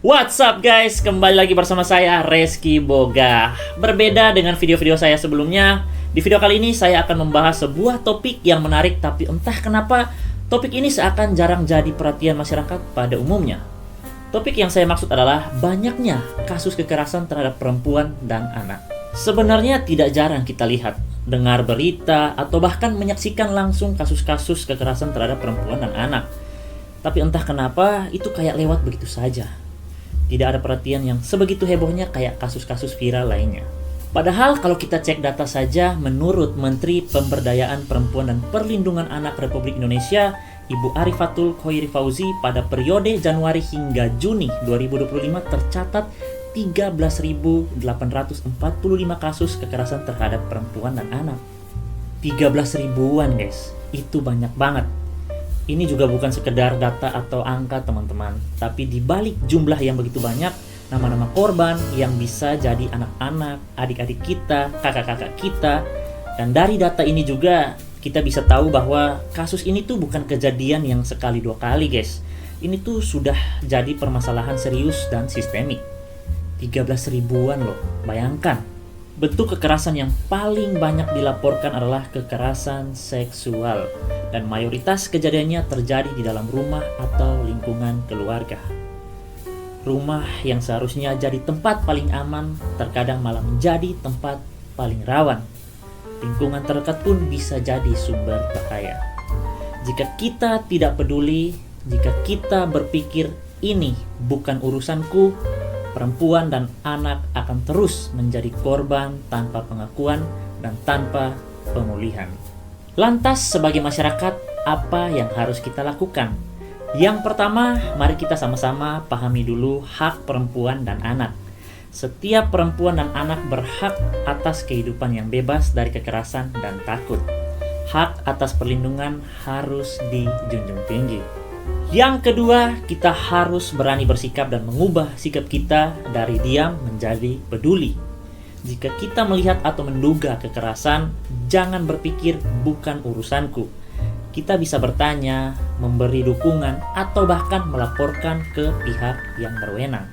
What's up guys, kembali lagi bersama saya Reski Boga. Berbeda dengan video-video saya sebelumnya, di video kali ini saya akan membahas sebuah topik yang menarik, tapi entah kenapa topik ini seakan jarang jadi perhatian masyarakat pada umumnya. Topik yang saya maksud adalah banyaknya kasus kekerasan terhadap perempuan dan anak. Sebenarnya tidak jarang kita lihat, dengar berita, atau bahkan menyaksikan langsung kasus-kasus kekerasan terhadap perempuan dan anak. Tapi entah kenapa itu kayak lewat begitu saja. Tidak ada perhatian yang sebegitu hebohnya kayak kasus-kasus viral lainnya. Padahal kalau kita cek data saja, menurut Menteri Pemberdayaan Perempuan dan Perlindungan Anak Republik Indonesia, Ibu Arifatul Khoiri Fauzi, pada periode Januari hingga Juni 2025 tercatat 13.845 kasus kekerasan terhadap perempuan dan anak. 13 ribuan guys, itu banyak banget. Ini juga bukan sekedar data atau angka teman-teman, tapi di balik jumlah yang begitu banyak, nama-nama korban yang bisa jadi anak-anak, adik-adik kita, kakak-kakak kita. Dan dari data ini juga kita bisa tahu bahwa kasus ini tuh bukan kejadian yang sekali dua kali guys. Ini tuh sudah jadi permasalahan serius dan sistemik. 13 ribuan loh, bayangkan. Bentuk kekerasan yang paling banyak dilaporkan adalah kekerasan seksual, dan mayoritas kejadiannya terjadi di dalam rumah atau lingkungan keluarga. Rumah yang seharusnya jadi tempat paling aman terkadang malah menjadi tempat paling rawan. Lingkungan terdekat pun bisa jadi sumber bahaya. Jika kita tidak peduli, jika kita berpikir ini bukan urusanku, perempuan dan anak akan terus menjadi korban tanpa pengakuan dan tanpa pemulihan. Lantas sebagai masyarakat, apa yang harus kita lakukan? Yang pertama, mari kita sama-sama pahami dulu hak perempuan dan anak. Setiap perempuan dan anak berhak atas kehidupan yang bebas dari kekerasan dan takut. Hak atas perlindungan harus dijunjung tinggi. Yang kedua, kita harus berani bersikap dan mengubah sikap kita dari diam menjadi peduli. Jika kita melihat atau menduga kekerasan, jangan berpikir bukan urusanku. Kita bisa bertanya, memberi dukungan, atau bahkan melaporkan ke pihak yang berwenang.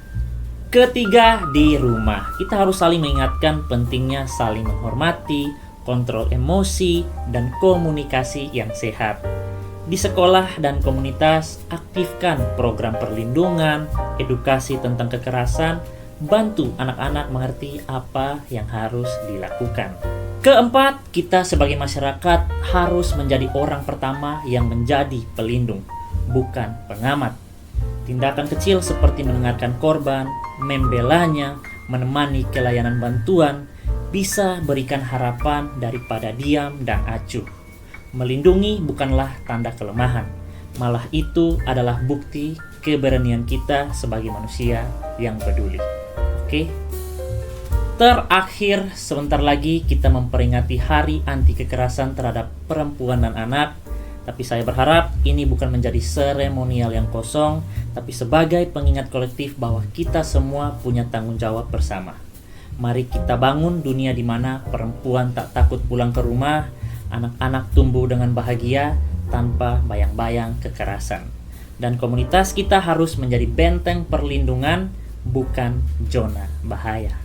Ketiga, di rumah, kita harus saling mengingatkan pentingnya saling menghormati, kontrol emosi, dan komunikasi yang sehat. Di sekolah dan komunitas, aktifkan program perlindungan, edukasi tentang kekerasan, bantu anak-anak mengerti apa yang harus dilakukan. Keempat, kita sebagai masyarakat harus menjadi orang pertama yang menjadi pelindung, bukan pengamat. Tindakan kecil seperti mendengarkan korban, membelanya, menemani kelayanan bantuan, bisa berikan harapan daripada diam dan acuh. Melindungi bukanlah tanda kelemahan, malah itu adalah bukti keberanian kita sebagai manusia yang peduli. Oke? Terakhir, sebentar lagi kita memperingati Hari Anti Kekerasan terhadap Perempuan dan Anak. Tapi saya berharap ini bukan menjadi seremonial yang kosong, tapi sebagai pengingat kolektif bahwa kita semua punya tanggung jawab bersama. Mari kita bangun dunia di mana perempuan tak takut pulang ke rumah, anak-anak tumbuh dengan bahagia tanpa bayang-bayang kekerasan. Dan komunitas kita harus menjadi benteng perlindungan, bukan zona bahaya.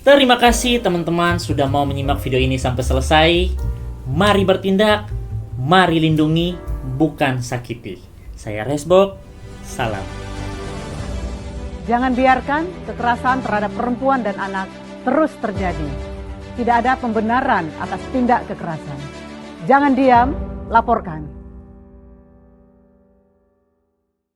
Terima kasih teman-teman sudah mau menyimak video ini sampai selesai. Mari bertindak, mari lindungi, bukan sakiti. Saya Resbog, salam. Jangan biarkan kekerasan terhadap perempuan dan anak terus terjadi. Tidak ada pembenaran atas tindak kekerasan. Jangan diam, laporkan.